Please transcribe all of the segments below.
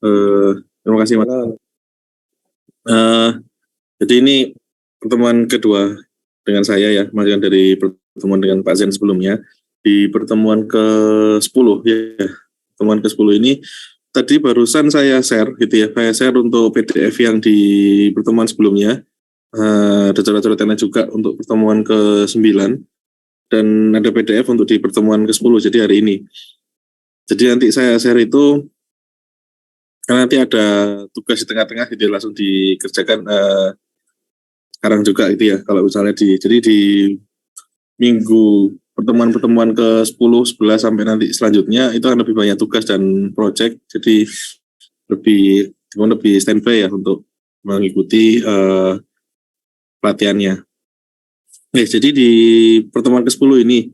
Eh, Terima kasih Mas. Eh, jadi ini pertemuan kedua dengan saya ya, lanjutan dari pertemuan dengan Pak Zen sebelumnya. Di pertemuan ke-10 ya, pertemuan ke-10 ini tadi barusan saya share gitu ya, saya share untuk PDF yang di pertemuan sebelumnya. Ada coret-coret lainnya juga untuk pertemuan ke-9 dan ada PDF untuk di pertemuan ke-10 jadi hari ini. Jadi nanti saya share itu karena nanti ada tugas di tengah-tengah gitu ya, langsung dikerjakan sekarang juga itu ya kalau misalnya jadi di minggu pertemuan-pertemuan ke-10, 11 sampai nanti selanjutnya itu akan lebih banyak tugas dan project, jadi lebih standby ya untuk mengikuti pelatihannya. Jadi di pertemuan ke-10 ini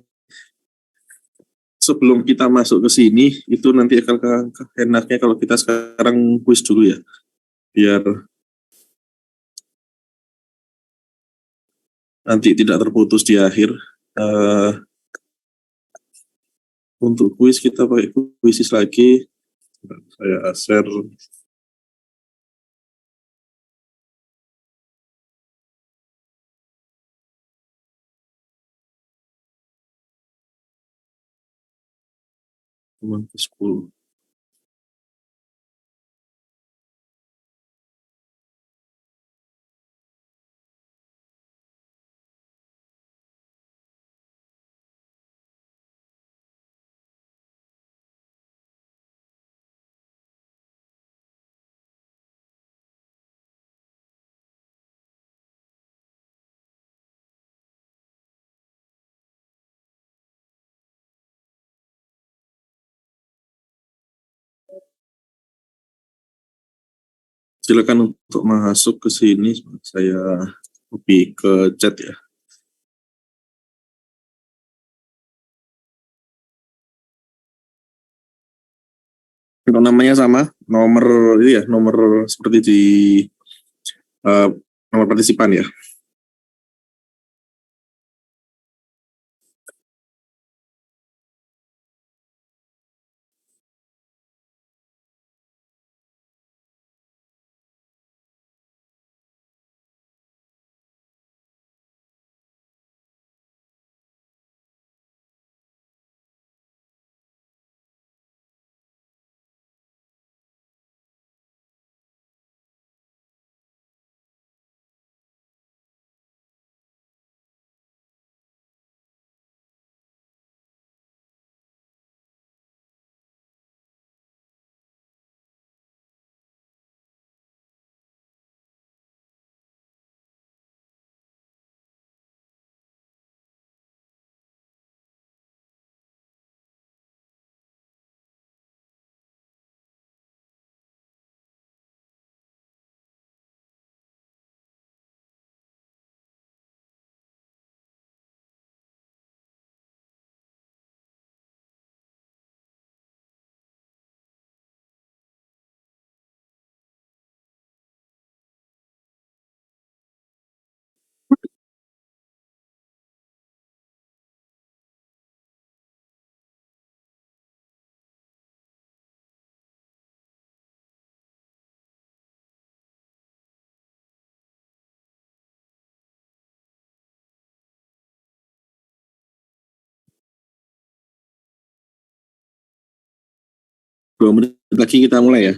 sebelum kita masuk ke sini itu nanti akan enaknya kalau kita sekarang quiz dulu ya, biar nanti tidak terputus di akhir. Untuk quiz kita pakai quizzes lagi. Saya share. Teman ke-10. Silakan untuk masuk ke sini, saya lebih ke chat ya. Untuk namanya sama, nomor ini ya, nomor seperti di uh, nomor partisipan ya. Dua menit lagi kita mulai ya.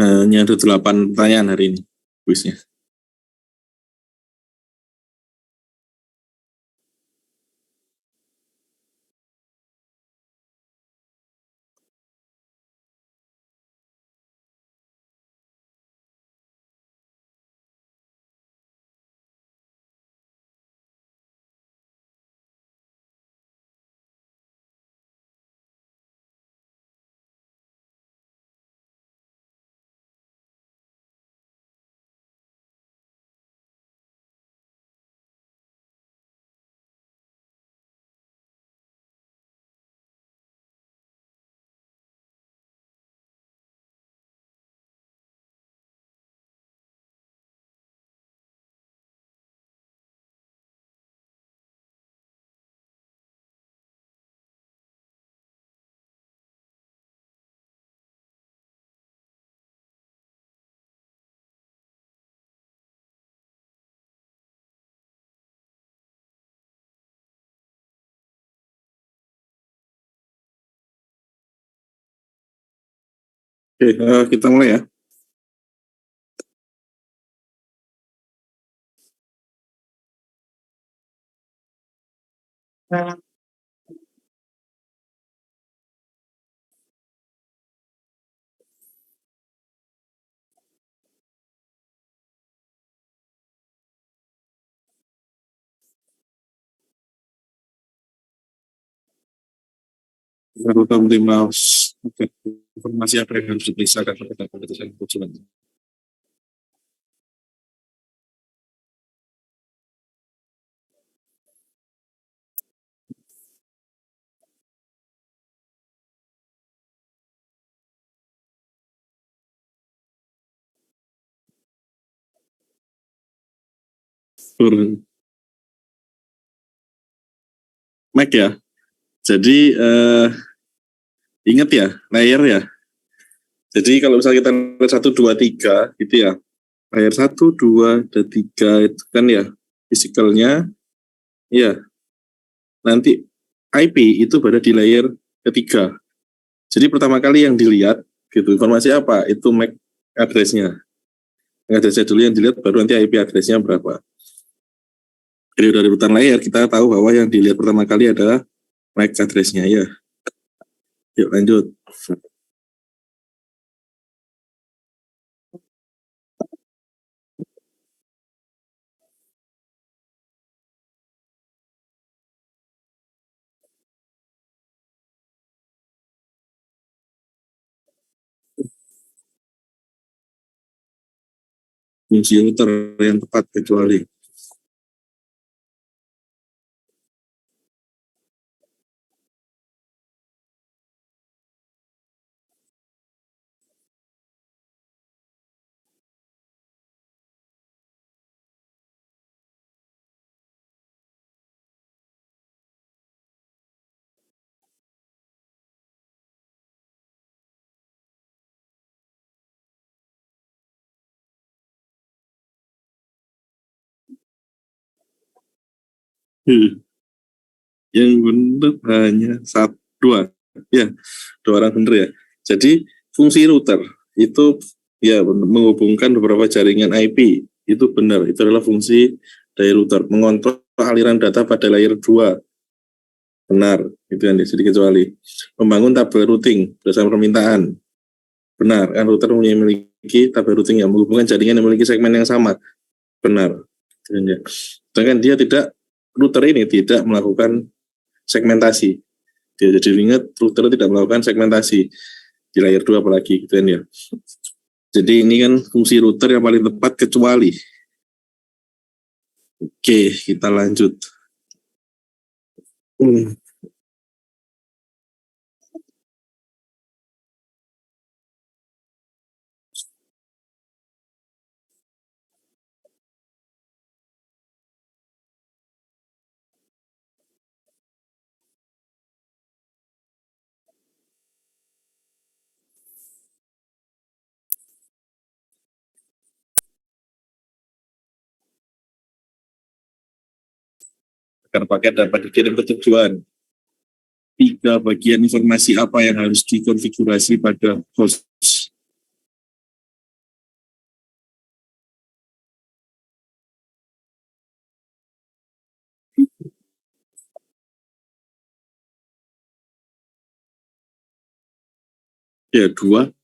Hanya ada 8 pertanyaan hari ini quiznya. Oke, kita mulai ya. Lakukan menerima informasi apa yang harus diperiksa kepada keputusan keputusan. Turun. Mac ya. Jadi ingat ya, layer ya. Jadi kalau misalnya kita lihat 1, 2, 3 gitu ya. Layer 1, 2, dan 3 itu kan ya physicalnya ya. Nanti IP itu berada di layer ketiga. Jadi pertama kali yang dilihat gitu informasi apa? Itu MAC address-nya. MAC address-nya dulu yang dilihat, baru nanti IP address-nya berapa. Jadi dari urutan layer kita tahu bahwa yang dilihat pertama kali adalah MAC address-nya ya. Yuk lanjut. Fungsi router yang tepat kecuali yang benar hanya satu, dua. Ya, dua orang benar ya. Jadi fungsi router itu ya menghubungkan beberapa jaringan IP. Itu benar, itu adalah fungsi dari router, mengontrol aliran data pada layer 2. Benar, itu yang jadi kecuali. Membangun tabel routing berdasarkan permintaan. Benar, kan router memiliki tabel routing yang menghubungkan jaringan yang memiliki segmen yang sama. Benar. Sedangkan dia tidak, router ini tidak melakukan segmentasi. Dia jadi ingat router tidak melakukan segmentasi di layer 2 apalagi gitu kan ya. Jadi ini kan fungsi router yang paling tepat kecuali. Oke, kita lanjut. Agar paket dapat dikirim ke tujuan. 3 bagian informasi apa yang harus dikonfigurasi pada host. Ya, 2,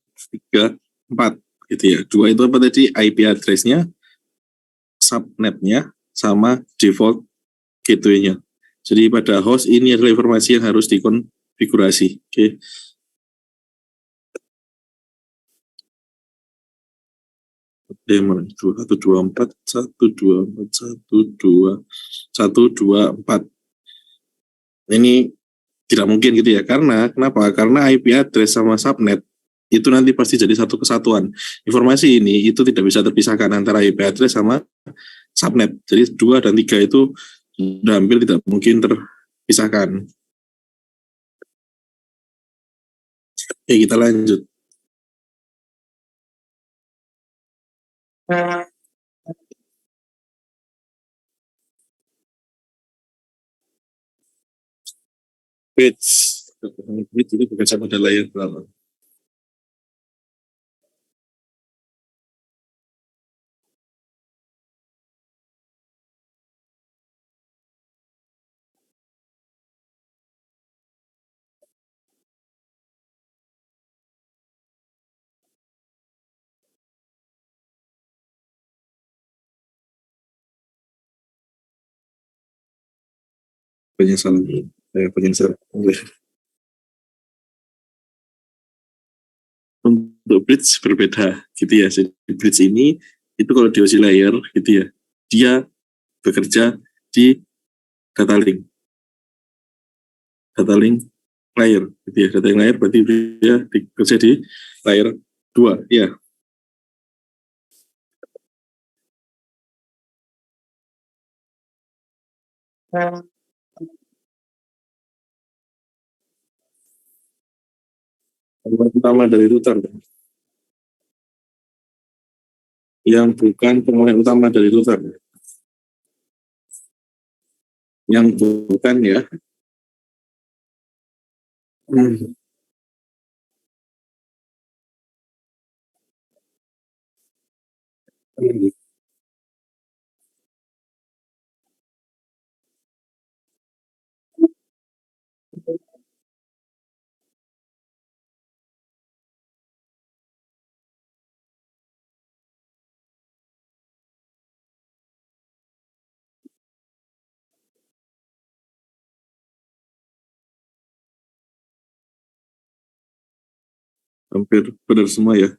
3, 4 gitu ya. 2 itu apa tadi? IP address-nya, subnet-nya, sama default gateway-nya. Jadi pada host ini adalah informasi yang harus dikonfigurasi. Oke. Demon 124 124 124. Ini tidak mungkin gitu ya. Karena kenapa? Karena IP address sama subnet itu nanti pasti jadi satu kesatuan. Informasi ini itu tidak bisa terpisahkan antara IP address sama subnet. Jadi 2 dan 3 itu sudah hampir tidak mungkin terpisahkan. Oke, kita lanjut. Page. Itu bukan sama ada layer berapa. penyesalan. Penyesalan. Untuk bridge berbeda gitu ya. Jadi bridge ini itu kalau di OSI layer gitu ya, dia bekerja di data link layer gitu ya. Data link layer berarti dia bekerja di layer 2 ya. Komponen utama dari router yang bukan komponen utama dari router, yang bukan ya. Hampir benar semua ya.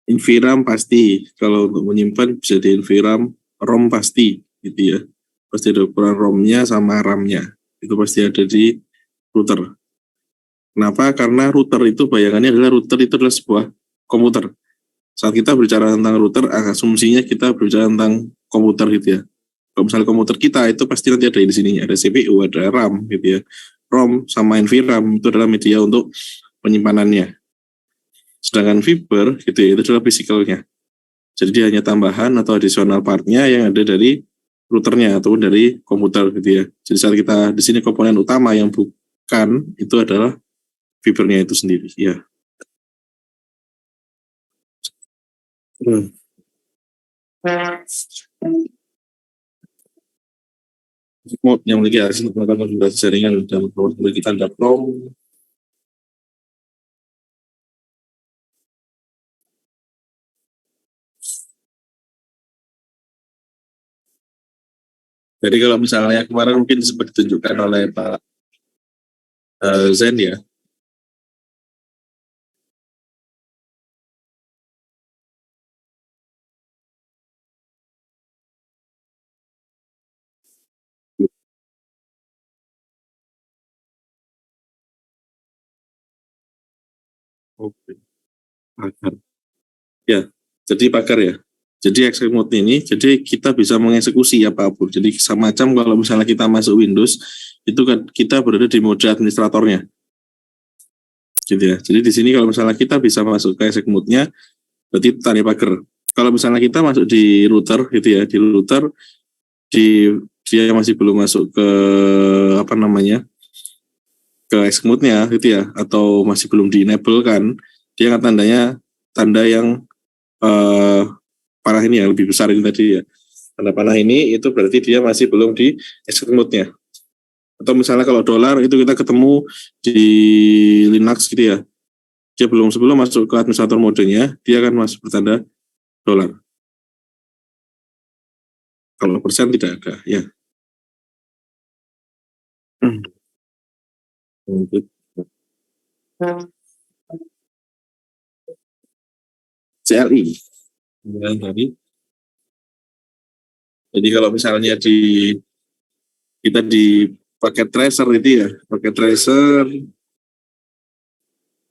Inviram pasti, kalau untuk menyimpan bisa di Inviram, ROM pasti gitu ya. Pasti ada ukuran ROM-nya sama RAM-nya. Itu pasti ada di router. Kenapa? Karena router itu bayangannya adalah router itu adalah sebuah komputer. Saat kita berbicara tentang router, asumsinya kita berbicara tentang komputer gitu ya. Kalau misalnya komputer kita itu pasti nanti ada di sini, ada CPU, ada RAM gitu ya. ROM sama NVRAM itu adalah media untuk penyimpanannya. Sedangkan fiber gitu ya, itu adalah physicalnya. Jadi dia hanya tambahan atau additional partnya yang ada dari routernya ataupun dari komputer gitu ya. Jadi saat kita di sini komponen utama yang bukan itu adalah fibernya itu sendiri. Ya. Mode yang memiliki akses untuk melakukan konfigurasi jaringan dan memiliki tanda PROM. Jadi kalau misalnya kemarin mungkin sempat ditunjukkan oleh Pak Zen ya. Oke. Pagar. Ya, jadi pagar ya. Jadi execute mode ini, jadi kita bisa mengeksekusi apapun. Jadi semacam kalau misalnya kita masuk Windows, itu kan kita berada di mode administratornya. Gitu ya. Jadi di sini kalau misalnya kita bisa masuk ke execute mode-nya, berarti tanda pagar. Kalau misalnya kita masuk di router gitu ya, di router dia masih belum masuk ke apa namanya? Ke execute mode-nya gitu ya, atau masih belum di-enable kan, dia akan tanda yang panah ini yang lebih besar ini tadi ya. Tanda panah ini itu berarti dia masih belum di execute mode-nya. Atau misalnya kalau dolar itu kita ketemu di Linux gitu ya. Dia sebelum masuk ke administrator modenya, dia akan masuk bertanda dolar. Kalau persen tidak ada, ya. CLI. Jadi kalau misalnya kita di paket tracer itu ya, paket tracer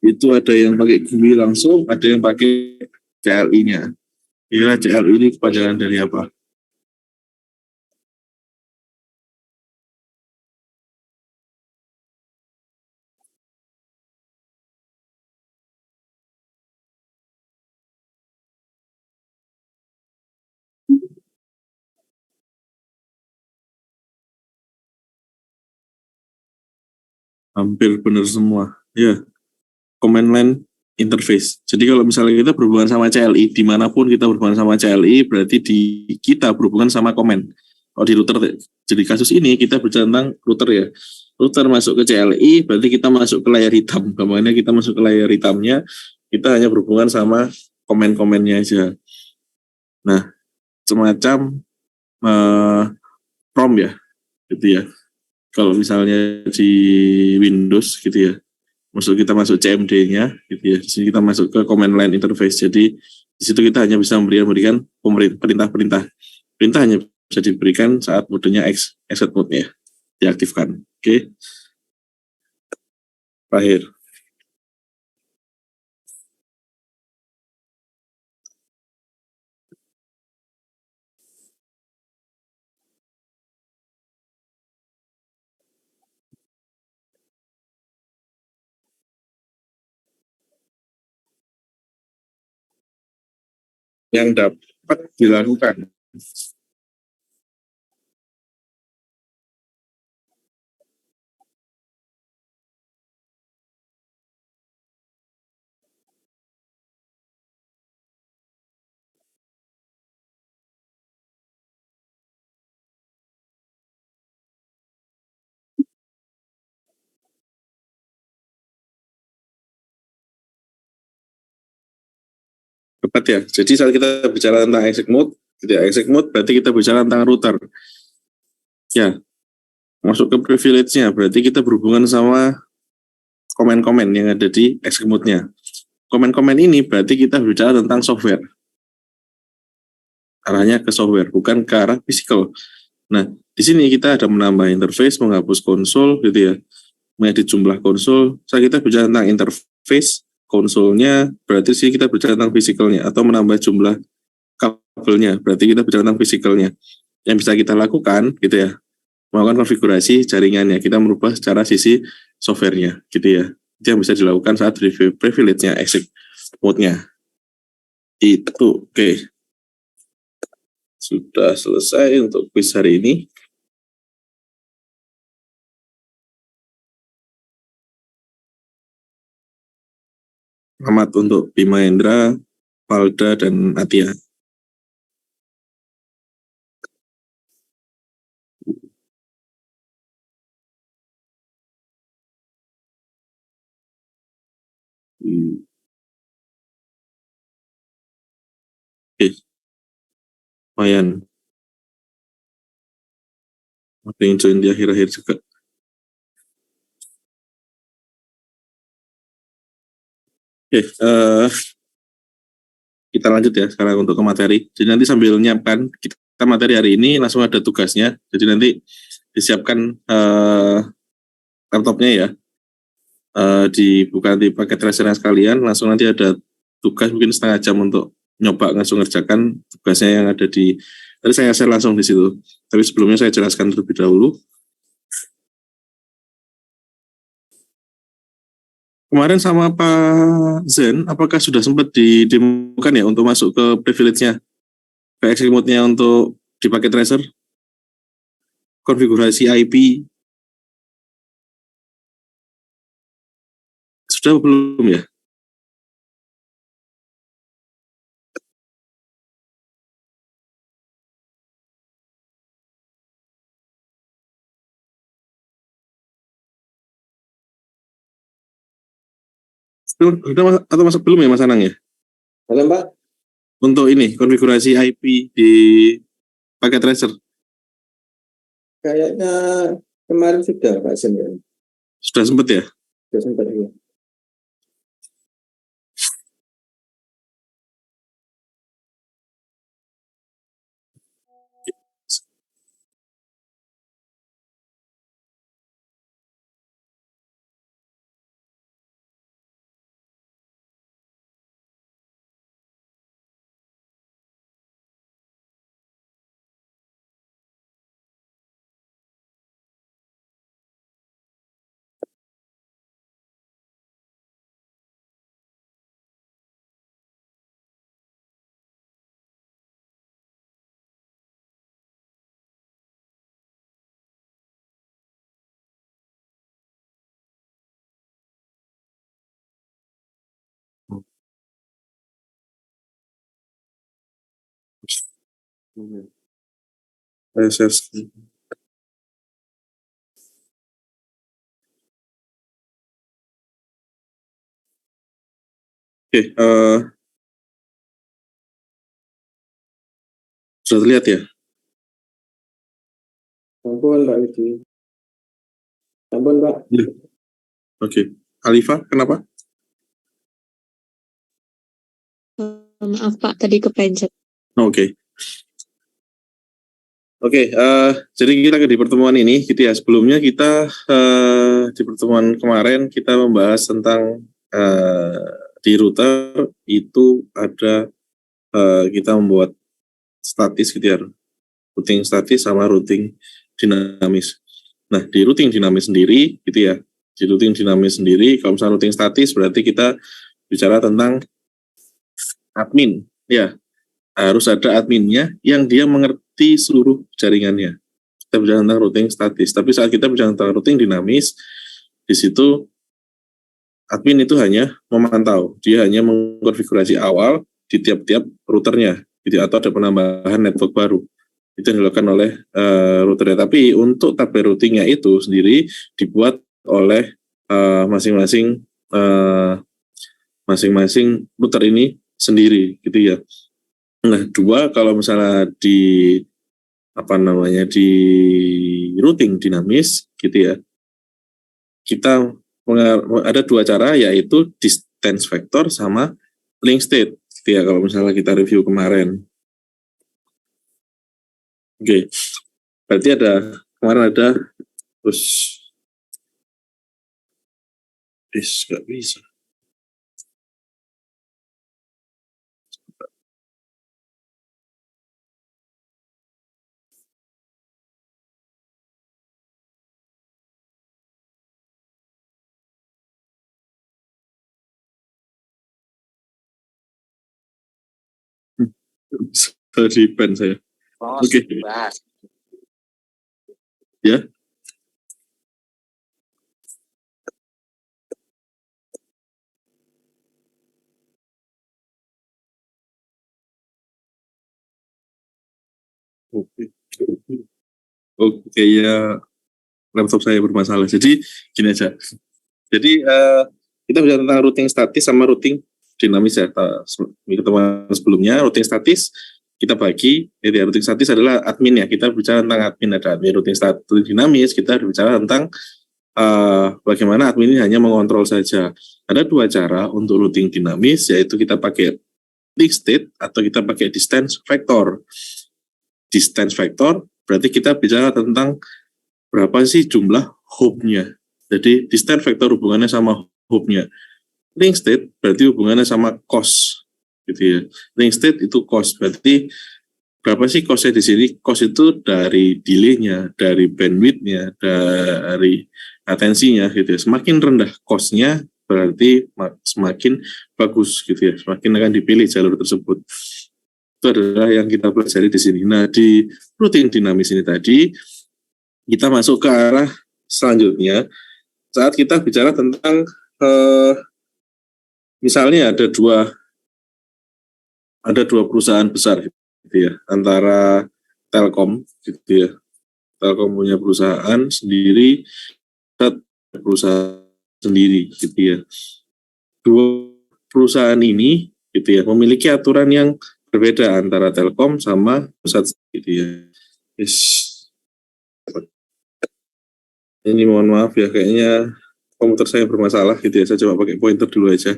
itu ada yang pakai GUI langsung, ada yang pakai CLI-nya. Kira CLI ini kepanjangan dari apa? Hampir benar semua. Ya, command line interface. Jadi kalau misalnya kita berhubungan sama CLI, dimanapun kita berhubungan sama CLI, berarti kita berhubungan sama command. Kalau di router, jadi kasus ini kita bicara tentang router ya. Router masuk ke CLI, berarti kita masuk ke layar hitam. Bagaimana kita masuk ke layar hitamnya, kita hanya berhubungan sama komen-komennya aja. Nah, semacam PROM ya. gitu ya. Kalau misalnya di Windows gitu ya, kita masuk CMD-nya gitu ya. Di sini kita masuk ke command line interface. Jadi di situ kita hanya bisa memberikan perintah-perintah. Perintah hanya bisa diberikan saat modenya exit mode ya, diaktifkan. Oke, terakhir. Yang dapat dilakukan. Tepat ya. Jadi saat kita bicara tentang exit mode, tidak exit mode berarti kita bicara tentang router. Ya, masuk ke privilege-nya berarti kita berhubungan sama komen-komen yang ada di exit mode-nya. Komen-komen ini berarti kita bicara tentang software. Arahnya ke software, bukan ke arah physical. Nah, di sini kita ada menambah interface, menghapus konsol gitu ya, mengedit jumlah konsol. Saat kita bicara tentang interface, konsolnya berarti sih kita bicara tentang physicalnya, atau menambah jumlah kabelnya, berarti kita bicara tentang physicalnya. Yang bisa kita lakukan gitu ya, melakukan konfigurasi jaringannya, kita merubah secara sisi softwarenya gitu ya. Itu yang bisa dilakukan saat review privilege-nya, exit mode-nya. Itu oke. Sudah selesai untuk quiz hari ini. Selamat untuk Bima Hendra, Valda, dan Atia. Oke, lumayan. Ada yang join di akhir-akhir juga. Oke, kita lanjut ya sekarang untuk ke materi. Jadi nanti sambil nyiapkan kita materi hari ini langsung ada tugasnya. Jadi nanti disiapkan laptopnya ya, dibuka di paket tracernya sekalian. Langsung nanti ada tugas mungkin setengah jam untuk nyoba langsung ngerjakan tugasnya yang ada di. Tadi saya share langsung di situ. Tapi sebelumnya saya jelaskan terlebih dahulu. Kemarin sama Pak Zen, apakah sudah sempat didemokan ya untuk masuk ke privilege-nya, ke exit mode-nya untuk di paket tracer, konfigurasi IP, sudah belum ya? Sudah atau masuk belum ya Mas Anang ya? Halo Mbak, Untuk ini, konfigurasi IP di paket tracer, kayaknya kemarin sudah Pak Sen ya, sudah sempat ya? sudah sempat ya. Oke, sudah terlihat ya? Ampun Mbak Widi. Ampun Mbak. Oke. Alifa, kenapa? Maaf Pak, tadi kepencet. Oke. Oke, jadi kita di pertemuan ini, gitu ya. Sebelumnya kita di pertemuan kemarin kita membahas tentang di router itu ada kita membuat statis, gitu ya, routing statis sama routing dinamis. Nah, di routing dinamis sendiri, gitu ya, di routing dinamis sendiri, kalau misalnya routing statis berarti kita bicara tentang admin, ya. Harus ada adminnya yang dia mengerti seluruh jaringannya. Kita bicara tentang routing statis. Tapi saat kita bicara tentang routing dinamis, di situ admin itu hanya memantau. Dia hanya mengkonfigurasi awal di tiap-tiap routernya, gitu, atau ada penambahan network baru. Itu yang dilakukan oleh routernya. Tapi untuk tabel routingnya itu sendiri dibuat oleh masing-masing router ini sendiri, gitu ya. Nah, kalau misalnya di routing dinamis, gitu ya, kita ada dua cara, yaitu distance vector sama link state, gitu ya, kalau misalnya kita review kemarin. Oke, berarti kemarin ada, terus nggak bisa. Di pen saya. Oke. Ya. Oke, ya, laptop saya bermasalah. Jadi gini aja. Jadi kita bicara tentang routing statis sama routing dinamis ya. Di pertemuan sebelumnya routing statis kita bagi, jadi routing statis adalah admin ya. Kita bicara tentang admin, ada admin. Routing statis dinamis kita bicara tentang bagaimana admin ini hanya mengontrol saja. Ada dua cara untuk routing dinamis, yaitu kita pakai link state atau kita pakai distance vector. Distance vector berarti kita bicara tentang berapa sih jumlah hop-nya. Jadi distance vector hubungannya sama hop-nya. Link state berarti hubungannya sama cost, gitu ya. Link state itu cost, berarti berapa sih cost-nya di sini? Cost itu dari delay-nya, dari bandwidth-nya, dari atensinya, gitu ya. Semakin rendah cost-nya berarti semakin bagus, gitu ya. Semakin akan dipilih jalur tersebut. Itu adalah yang kita pelajari di sini. Nah, di routing dinamis ini tadi kita masuk ke arah selanjutnya saat kita bicara tentang misalnya ada dua perusahaan besar, gitu ya, antara Telkom, gitu ya. Telkom punya perusahaan sendiri, perusahaan sendiri, gitu ya. Dua perusahaan ini, gitu ya, memiliki aturan yang berbeda antara Telkom sama pusat, gitu ya. Ini mohon maaf ya, kayaknya komputer saya bermasalah, gitu ya. Saya coba pakai pointer dulu aja.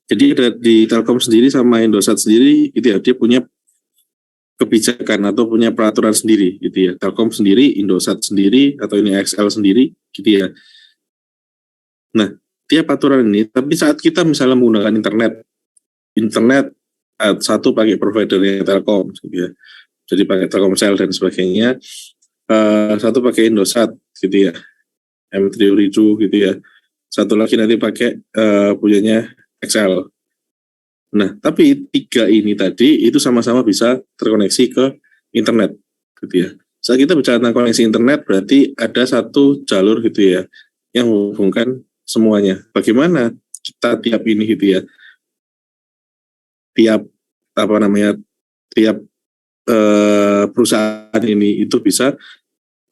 Jadi ada di Telkom sendiri sama Indosat sendiri, gitu ya, dia punya kebijakan atau punya peraturan sendiri, gitu ya. Telkom sendiri, Indosat sendiri, atau ini XL sendiri, gitu ya. Nah, tiap aturan ini, tapi saat kita misalnya menggunakan internet satu pakai providernya Telkom, gitu ya. Jadi pakai Telkomsel dan sebagainya. Satu pakai Indosat, gitu ya. M3 Ridu, gitu ya. Satu lagi nanti pakai punyanya XL. Nah, tapi tiga ini tadi itu sama-sama bisa terkoneksi ke internet, gitu ya. Saat kita bicara tentang koneksi internet, berarti ada satu jalur, gitu ya, yang menghubungkan semuanya. Bagaimana kita tiap ini, gitu ya, tiap perusahaan ini itu bisa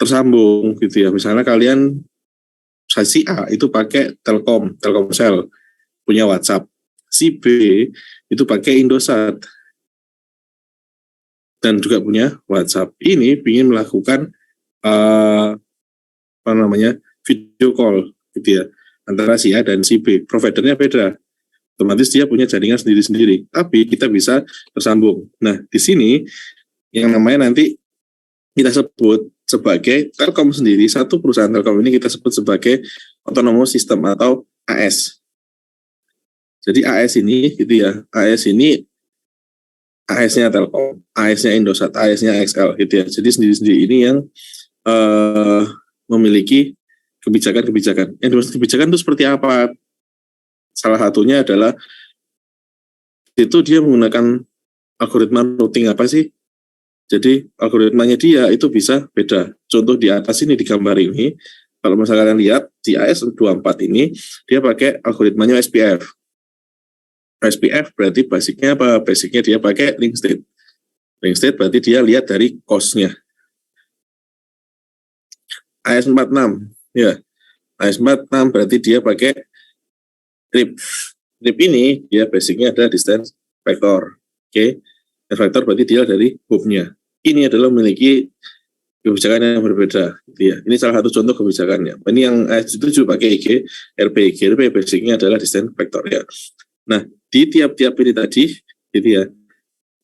tersambung, gitu ya. Misalnya kalian si A itu pakai Telkomsel, punya WhatsApp. Si B itu pakai Indosat. dan juga punya WhatsApp. Ini ingin melakukan video call gitu ya, antara si A dan si B. Providernya beda, otomatis dia punya jaringan sendiri-sendiri, tapi kita bisa tersambung. Nah, di sini yang namanya nanti kita sebut sebagai Telkom sendiri, satu perusahaan Telkom ini kita sebut sebagai Autonomous System atau AS. Jadi AS ini gitu ya, AS ini AS-nya Telkom, AS-nya Indosat, AS-nya XL gitu ya. Jadi sendiri-sendiri ini yang memiliki kebijakan-kebijakan. Yang dimaksud kebijakan itu seperti apa? Salah satunya adalah itu dia menggunakan algoritma routing apa sih? Jadi algoritmanya dia itu bisa beda. Contoh di atas ini, di gambar ini, kalau misalnya kalian lihat di AS24 ini, dia pakai algoritmanya SPF. SPF berarti basicnya apa? Basicnya dia pakai link state. Link state berarti dia lihat dari cost-nya. AS46, ya. AS46 berarti dia pakai RIP. RIP ini dia basicnya ada distance vector. Oke. Vector berarti dia dari hub-nya. Ini adalah memiliki kebijakan yang berbeda. Ya. Ini salah satu contoh kebijakannya. Ini yang AS7 pakai RP basicnya adalah distance vector ya. Nah, di tiap-tiap ini tadi, gitu ya,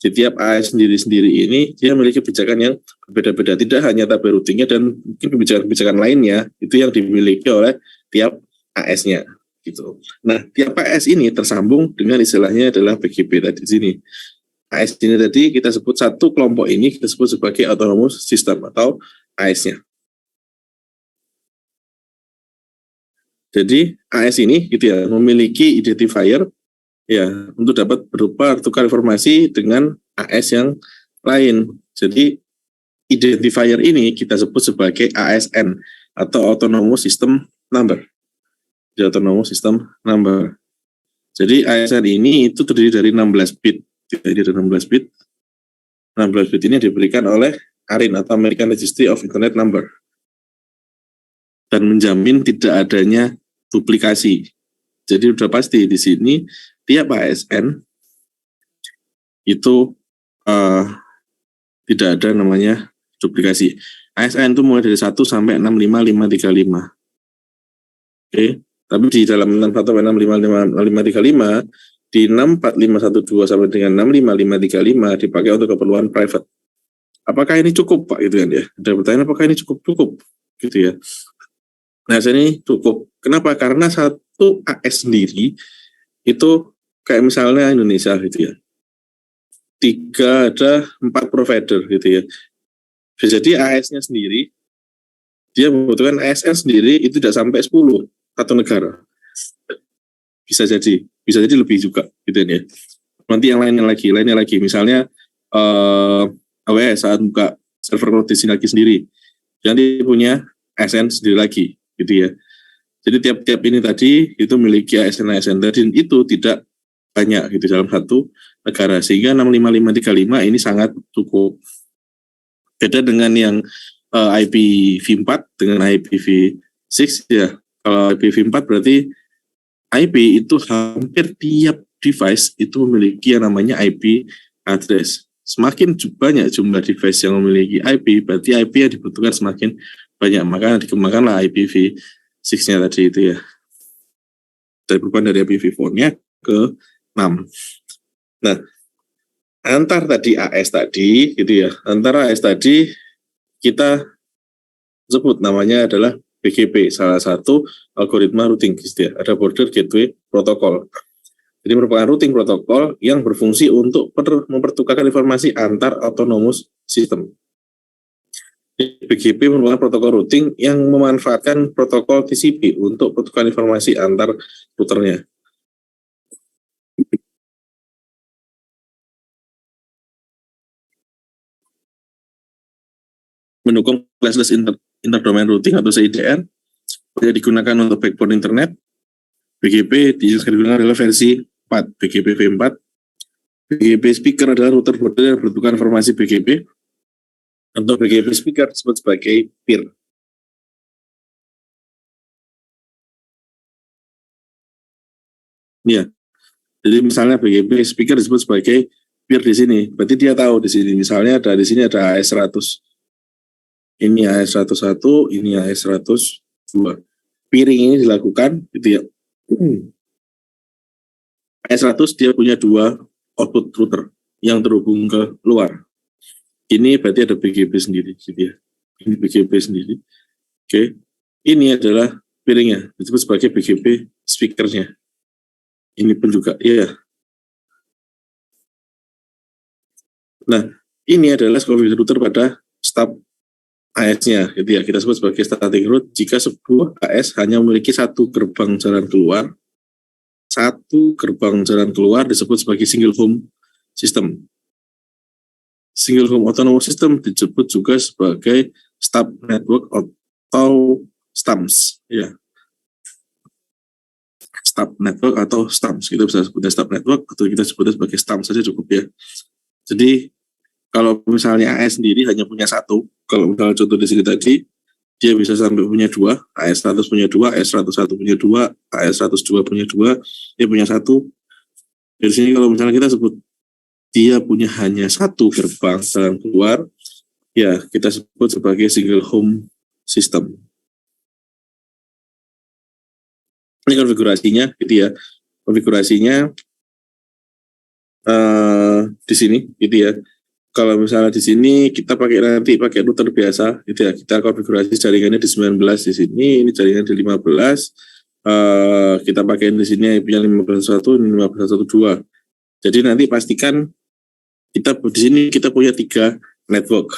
di tiap AS sendiri-sendiri ini dia memiliki kebijakan yang berbeda-beda. Tidak hanya tabel routingnya dan mungkin kebijakan-kebijakan lainnya itu yang dimiliki oleh tiap AS-nya. Gitu. Nah, tiap AS ini tersambung dengan istilahnya adalah BGP tadi di sini. AS ini tadi kita sebut satu kelompok ini kita sebut sebagai autonomous system atau AS-nya. Jadi AS ini gitu ya memiliki identifier ya untuk dapat bertukar informasi dengan AS yang lain. Jadi identifier ini kita sebut sebagai ASN atau autonomous system number. Autonomous system number. Jadi ASN ini itu terdiri dari 16 bit. Jadi dari 16 bit. 16 bit ini diberikan oleh ARIN atau American Registry of Internet Number. Dan menjamin tidak adanya duplikasi. Jadi sudah pasti di sini tiap ASN itu tidak ada namanya duplikasi. ASN itu mulai dari 1 sampai 65535. Oke, tapi di dalam 61 sampai 65535 di 64512 sampai dengan 65535 dipakai untuk keperluan private. Apakah ini cukup, Pak? Gitu kan ya. Ada pertanyaan apakah ini cukup gitu ya. Nah, ini cukup. Kenapa? Karena satu AS sendiri itu kayak misalnya Indonesia gitu ya. 4 provider gitu ya. Bisa jadi AS-nya sendiri dia membutuhkan ASN sendiri itu tidak sampai 10 satu negara. Bisa jadi lebih juga gitu ya. Nanti yang lainnya lagi misalnya AWS saat buka server cloud di sini lagi sendiri, jadi punya ASN sendiri lagi gitu ya. Jadi tiap-tiap ini tadi itu memiliki ASN dan itu tidak banyak gitu dalam satu negara, sehingga 65535 ini sangat cukup. Beda dengan yang IPv4 dengan IPv6 ya. Kalau IPv4 berarti IP itu hampir tiap device itu memiliki yang namanya IP address. Semakin banyak jumlah device yang memiliki IP, berarti IP yang dibutuhkan semakin banyak. Maka dikembangkanlah IPv6-nya tadi itu ya. Dari perubahan dari IPv4-nya ke 6. Nah, antar tadi AS tadi gitu ya. Antara AS tadi kita sebut namanya adalah BGP, salah satu algoritma routing gitu ya. Ada Border Gateway Protocol. Jadi merupakan routing protokol yang berfungsi untuk mempertukarkan informasi antar autonomous system. BGP merupakan protokol routing yang memanfaatkan protokol TCP untuk pertukaran informasi antar routernya. Mendukung classless interdomain routing atau CIDR yang digunakan untuk backbone internet. BGP digunakan adalah versi 4, BGP v4. BGP speaker adalah router border yang bertukar informasi BGP. Untuk BGP speaker disebut sebagai peer. Ya, jadi misalnya BGP speaker disebut sebagai peer di sini. Berarti dia tahu di sini. Misalnya di sini ada AS100. Ini AS101, ini AS102. Peering ini dilakukan gitu ya. AS100 dia punya 2 output router yang terhubung ke luar. Ini berarti ada BGP sendiri gitu ya. Ini BGP sendiri. Oke. Ini adalah peeringnya, disebut sebagai BGP speakernya. Ini pun juga, ya. Nah, ini adalah configure router pada stub AS-nya, gitu ya. Kita sebut sebagai static route jika sebuah AS hanya memiliki satu gerbang jalan keluar. Satu gerbang jalan keluar disebut sebagai single home system. Single home autonomous system disebut juga sebagai stub network atau STAMS, ya. Stub network atau STAMS, kita bisa sebutnya stub network atau kita sebutnya sebagai STAMS saja cukup ya. Jadi kalau misalnya AS sendiri hanya punya satu, kalau misalnya contoh di sini tadi, dia bisa sampai punya 2, AS100 punya 2, AS101 punya 2, AS102 punya 2, dia punya 1. Dari sini kalau misalnya kita sebut dia punya hanya satu gerbang jalan keluar, ya kita sebut sebagai single home system. Ini konfigurasinya, gitu ya. Konfigurasinya di sini, gitu ya. Kalau misalnya di sini kita pakai router biasa, gitu ya. Kita konfigurasi jaringannya di 19 di sini, ini jaringan di 15. Kita pakai di sini IP-nya 15.1, ini 15.1.2. Jadi nanti pastikan kita di sini kita punya 3 network.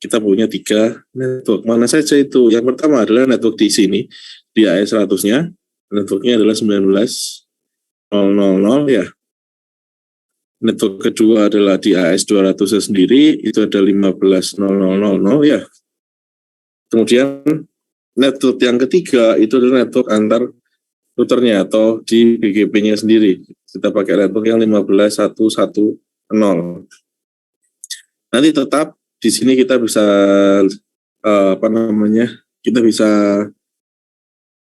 Kita punya 3 network. Mana saja itu? Yang pertama adalah network di sini, di AS100-nya. Networknya adalah 19.000 ya. Network kedua adalah di AS200 sendiri, itu ada 15.000 ya. Kemudian network yang ketiga itu adalah network antar routernya atau di BGP-nya sendiri. Kita pakai network yang 15.110. Nanti tetap di sini kita bisa kita bisa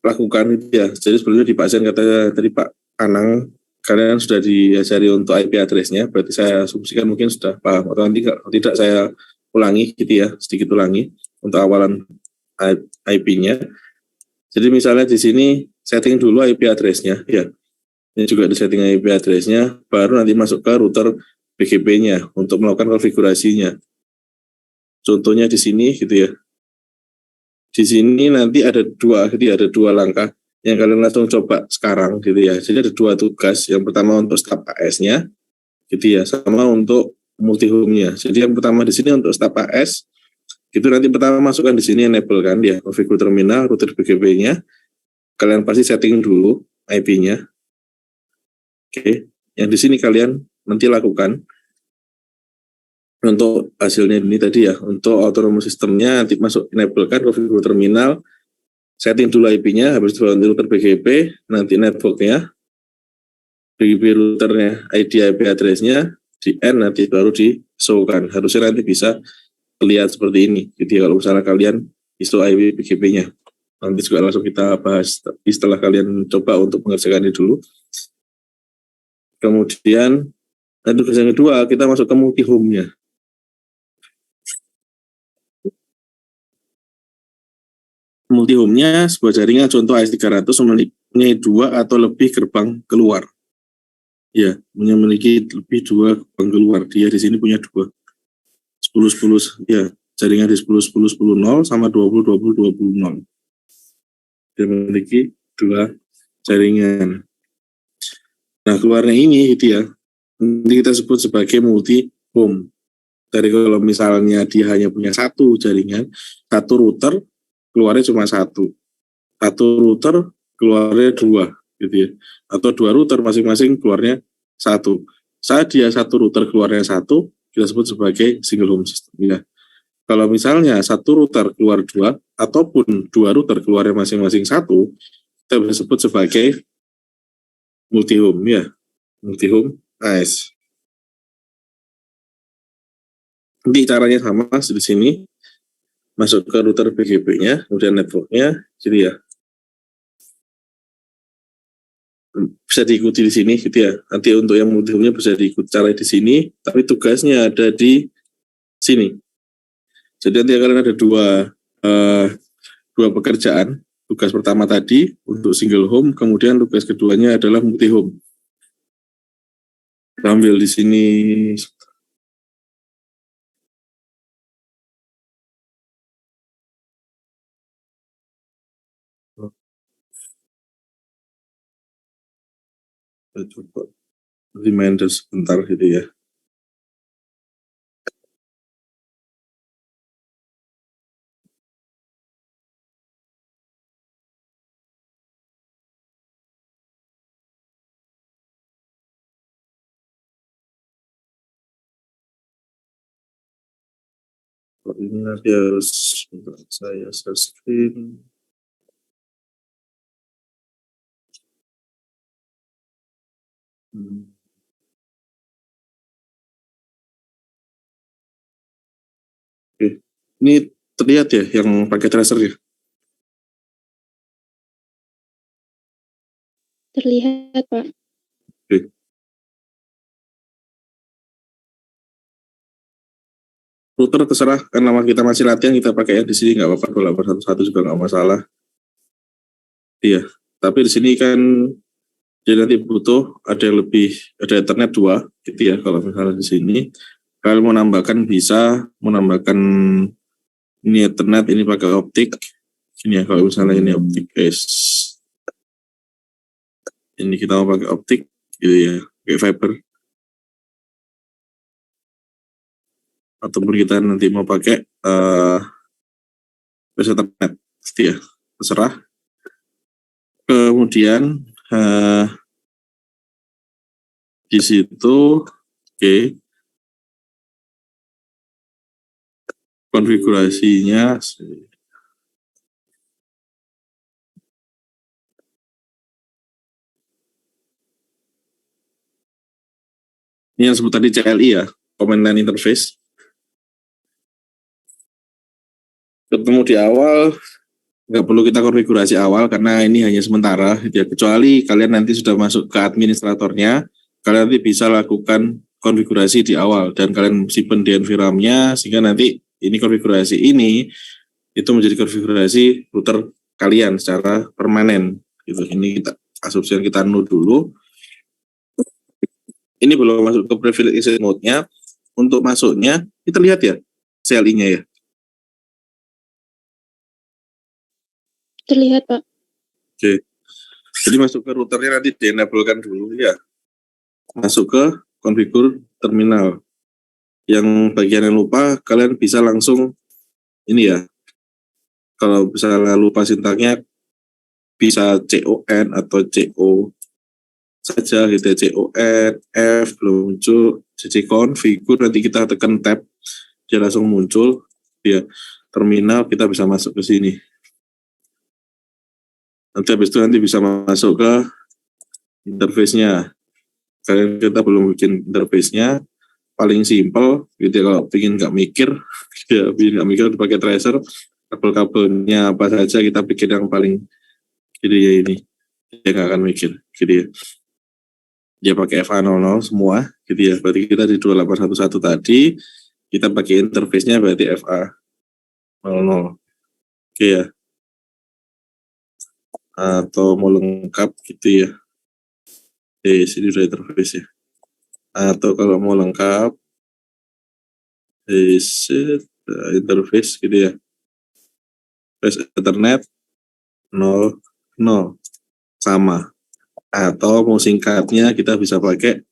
lakukan itu ya. Jadi sebelumnya di Pak Zen katanya tadi Pak Anang, kalian sudah diajari untuk IP address-nya, berarti saya asumsikan mungkin sudah paham, atau nanti tidak saya ulangi gitu ya, sedikit ulangi untuk awalan IP-nya. Jadi misalnya di sini setting dulu IP address-nya ya. Ini juga di setting IP address-nya, baru nanti masuk ke router BGP-nya untuk melakukan konfigurasinya. Contohnya di sini gitu ya. Di sini nanti ada 2 langkah yang kalian langsung coba sekarang gitu ya. Jadi ada 2 tugas. Yang pertama untuk stub AS-nya gitu ya, sama untuk multi home-nya. Jadi yang pertama di sini untuk stub AS, itu nanti pertama masukkan di sini enable kan ya, configure terminal, router BGP-nya. Kalian pasti setting dulu IP-nya. Oke, yang di sini kalian nanti lakukan untuk hasilnya ini tadi ya, untuk autonomous system-nya nanti masuk enable kan configure terminal, setting dulu IP-nya, habis itu nanti router BGP, nanti network-nya, BGP routernya, ID IP address-nya, di end nanti baru di show-kan. Harusnya nanti bisa terlihat seperti ini. Jadi kalau misalnya kalian iso IP BGP-nya, nanti juga langsung kita bahas. Tapi setelah kalian coba untuk mengerjakan ini dulu. Kemudian, nanti tugas yang kedua, kita masuk ke multi home-nya. Multi home-nya sebuah jaringan contoh AS300 mempunyai 2 atau lebih gerbang keluar. Ya, memiliki lebih 2 gerbang keluar. Dia di sini punya 2. 10-10 ya, jaringan di 10-10-10-0 sama 20-20-20-0. Dia memiliki 2 jaringan. Nah, keluarnya ini gitu ya. Nanti kita sebut sebagai multi home. Dari kalau misalnya dia hanya punya 1 jaringan, 1 router keluarnya cuma 1 router keluarnya 2 gitu ya, atau 2 router masing-masing keluarnya 1. Saat dia 1 router keluarnya 1, kita sebut sebagai single home system ya. Kalau misalnya 1 router keluar 2 ataupun 2 router keluarnya masing-masing 1, kita bisa sebut sebagai multi home ya, multi home AS. Nanti caranya sama di sini, masuk ke router BGP-nya, kemudian network-nya, jadi ya. bisa diikuti di sini gitu ya. Nanti untuk yang multi-home-nya bisa diikuti cara di sini, tapi tugasnya ada di sini. Jadi nanti kalian ada dua pekerjaan. Tugas pertama tadi untuk single home, kemudian tugas keduanya adalah multi home. Ambil di sini. Coba reminder sebentar gitu ya. Ini nanti harus saya share screen. Oke. Ini terlihat ya yang pakai tracer ya? Terlihat, Pak. Oke. Router terserah, karena kita masih latihan, kita pakai yang di sini nggak apa-apa, 2811 juga nggak masalah. Iya, tapi di sini kan jadi nanti butuh ada Ethernet 2 gitu ya. Kalau misalnya di sini kalau mau nambahkan bisa, mau nambahkan ini Ethernet, ini pakai optik ini ya. Kalau misalnya ini optik ini kita mau pakai optik gitu ya, pakai fiber, ataupun kita nanti mau pakai Ethernet gitu ya, terserah. Kemudian di situ konfigurasinya ini yang sebut tadi CLI ya, Command Line Interface. Ketemu di awal, nggak perlu kita konfigurasi awal karena ini hanya sementara ya, kecuali kalian nanti sudah masuk ke administratornya, kalian nanti bisa lakukan konfigurasi di awal dan kalian simpan di environment-nya, sehingga nanti ini konfigurasi ini itu menjadi konfigurasi router kalian secara permanen gitu. Ini kita asumsikan kita dulu. Ini belum masuk ke privilege mode-nya. Untuk masuknya kita lihat ya CLI-nya ya. Terlihat, Pak. Oke. Jadi masuk ke routernya nanti di-enablekan dulu ya. Masuk ke konfigur terminal. Yang bagian yang lupa, kalian bisa langsung ini ya. Kalau misalnya lupa sintaknya, bisa CON atau CO saja gitu ya. CON, F, belum muncul, CC configure, nanti kita tekan tab, dia langsung muncul. Ya, terminal kita bisa masuk ke sini. Nanti habis itu nanti bisa masuk ke interface-nya. Kalian kita belum bikin interface-nya, paling simpel gitu ya, kalau ingin nggak mikir, ya bikin nggak mikir pakai tracer, kabel-kabelnya apa saja kita bikin yang paling gitu ya, ini dia nggak akan mikir gitu ya. Dia pakai FA00 semua gitu ya, berarti kita di 2811 tadi kita pakai interface-nya berarti FA00. Oke ya, atau mau lengkap gitu ya. Sini udah interface ya. Atau kalau mau lengkap interface gitu ya, Face Ethernet 00 sama. Atau mau singkatnya kita bisa pakai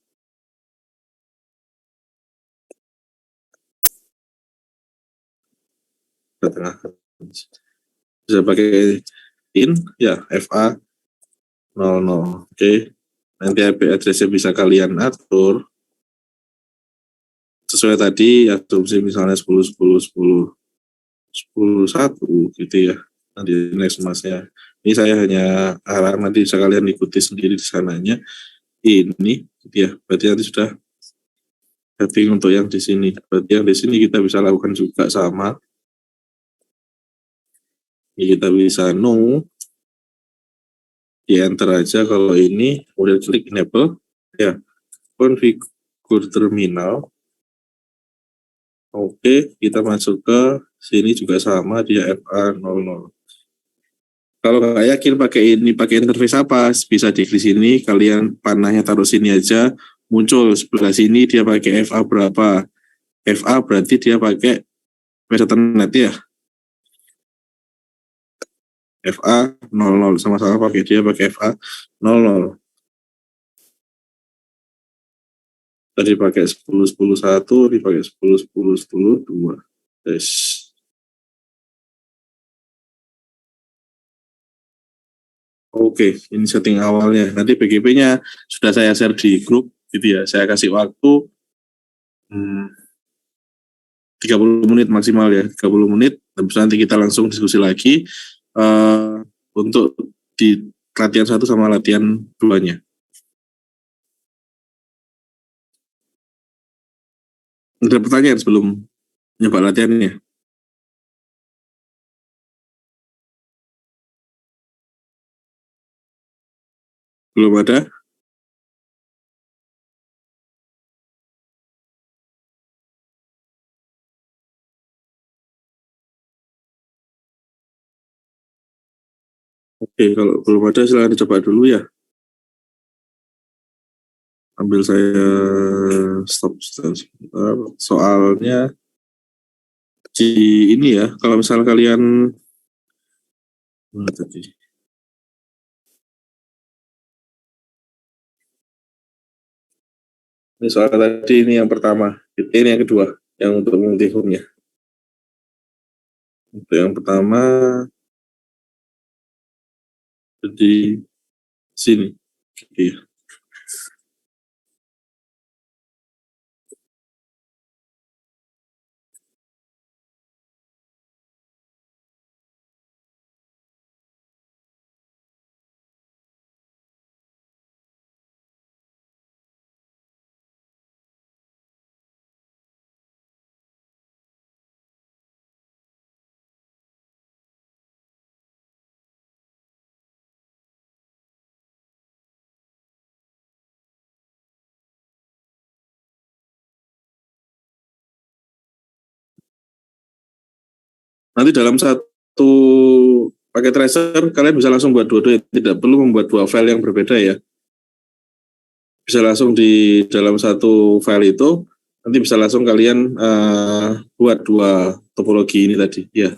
bisa pakai in ya, FA00. Oke. Nanti IP address-nya bisa kalian atur sesuai tadi asumsi, misalnya 10 1 gitu ya. Nanti next mas-nya. Ini saya hanya harap nanti bisa kalian ikuti sendiri di sananya. Ini gitu ya. Berarti nanti sudah setting untuk yang di sini. Berarti yang di sini kita bisa lakukan juga sama. Ini kita bisa di enter aja. Kalau ini kemudian klik enable ya, konfigur terminal. Oke, kita masuk ke sini juga sama, dia FA00. Kalau nggak yakin pakai interface apa, bisa di sini, kalian panahnya taruh sini aja, muncul sebelah sini dia pakai FA berapa. FA berarti dia pakai Ethernet ya. FA 00 sama-sama pakai, dia pakai FA 00. Tadi pakai 10 10 1, dipakai 10 10 10 2. Yes. Oke, ini setting awalnya. Nanti BGP-nya sudah saya share di grup gitu ya. Saya kasih waktu 30 menit maksimal ya, 30 menit. Terus nanti kita langsung diskusi lagi untuk di latihan 1 sama latihan 2-nya. Ada pertanyaan sebelum nyoba latihannya? Belum ada? Oke, kalau belum ada silahkan dicoba dulu ya. Ambil saya stop sebentar. Soalnya di ini ya, kalau misal kalian tadi. Ini soal tadi, ini yang pertama, ini yang kedua, yang untuk multi-home-nya. Untuk yang pertama di sini. Iya. Nanti dalam satu paket tracer kalian bisa langsung buat dua-dua, tidak perlu membuat dua file yang berbeda ya. Bisa langsung di dalam satu file itu, nanti bisa langsung kalian buat dua topologi ini tadi ya.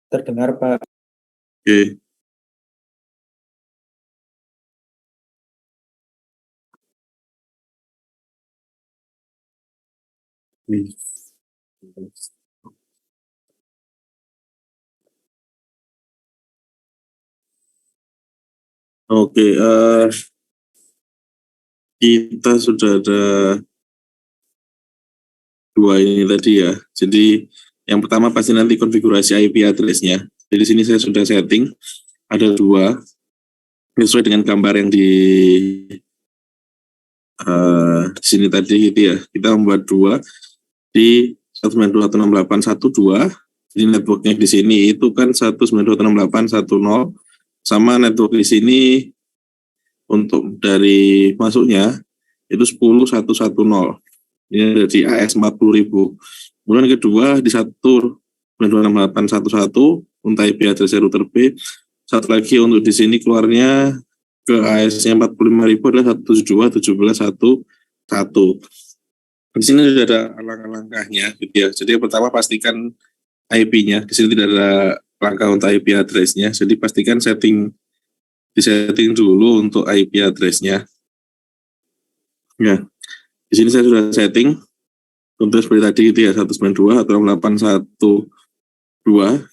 Terdengar, Pak. Oke. Oke, kita sudah ada dua ini tadi ya. Jadi yang pertama pasti nanti konfigurasi IP address-nya. Jadi di sini saya sudah setting ada dua sesuai dengan gambar yang di sini tadi gitu ya. Kita membuat dua di 192.168.1.2. Jadi networknya di sini itu kan 192.168.1.0 sama network di sini untuk dari masuknya itu 10.110. Ini ada di AS 40.000. Kemudian kedua di 192.168.1.1 untuk IP address router B. Satu lagi untuk di sini keluarnya ke AS-nya 45.000 adalah 172.17.1.1. Di sini sudah ada langkah-langkahnya gitu ya. Jadi yang pertama pastikan IP-nya. Di sini tidak ada langkah untuk IP address-nya. Jadi pastikan disetting dulu untuk IP address-nya. Ya. Di sini saya sudah setting untuk seperti tadi gitu ya, 192 atau 812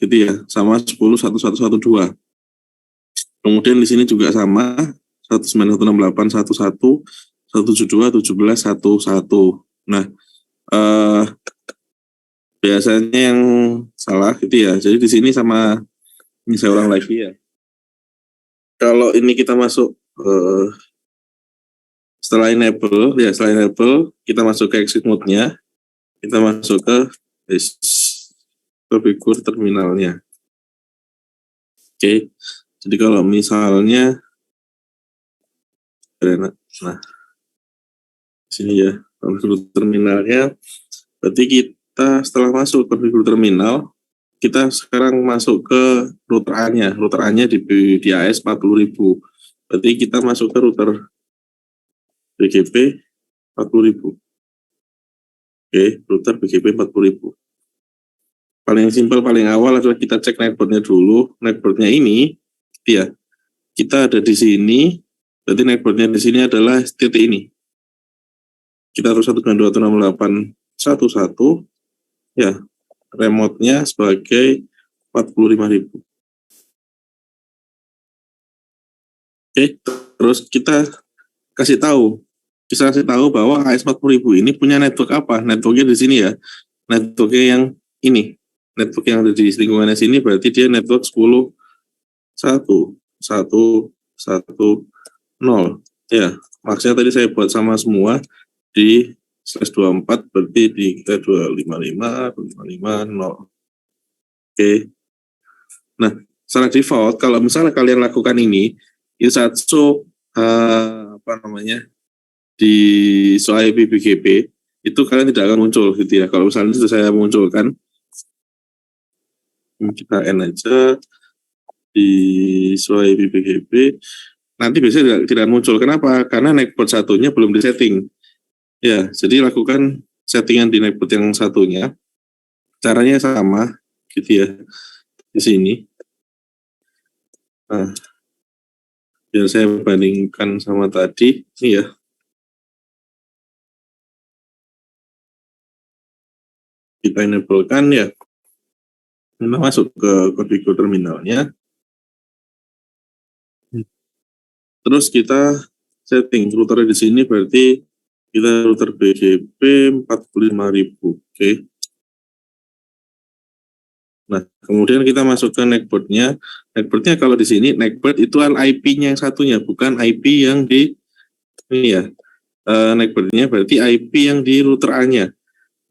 gitu ya, sama 10.1112. Kemudian di sini juga sama 191.68.11 172.17.11. Nah, biasanya yang salah gitu ya. Jadi di sini sama, ini saya ulang lagi ya. Kalau ini kita masuk setelah enable kita masuk ke exit mode-nya, kita masuk ke configure terminalnya. Oke. Jadi kalau misalnya nah sini ya configure terminalnya, berarti kita setelah masuk configure terminal, kita sekarang masuk ke router A-nya. Router A-nya di AS 40.000. Berarti kita masuk ke router BGP 40.000. Oke, router BGP 40.000. Paling simpel, paling awal adalah kita cek networknya dulu. Networknya ini, ya, kita ada di sini. Berarti networknya di sini adalah titik ini. Kita harus 192.168.1.1, ya, remote-nya sebagai 45.000. Oke, terus kita kasih tahu bahwa AS 40.000 ini punya network apa? Networknya di sini ya. Networknya yang ini. Network yang ada di lingkungannya sini berarti dia network 10.1.1.1.0. Ya, maksudnya tadi saya buat sama semua di /24 berarti di kita 255.255.0. Oke. Nah, secara default kalau misalnya kalian lakukan ini saat show di show IP BGP itu kalian tidak akan muncul gitu ya. Kalau misalnya itu saya munculkan, kita N aja di show IP BGP, nanti biasanya tidak muncul. Kenapa? Karena network satunya belum disetting. Ya, jadi lakukan settingan di network yang satunya. Caranya sama gitu ya di sini. Nah, biar saya bandingkan sama tadi, ini ya. Kita enablekan ya. Kita masuk ke configure terminalnya. Terus kita setting router di sini berarti kita router BGP 45.000. Oke. Nah, kemudian kita masuk ke network-nya. Network-nya kalau di sini network itu IP-nya yang satunya, bukan IP yang di ini ya. Network-nya berarti IP yang di router A-nya.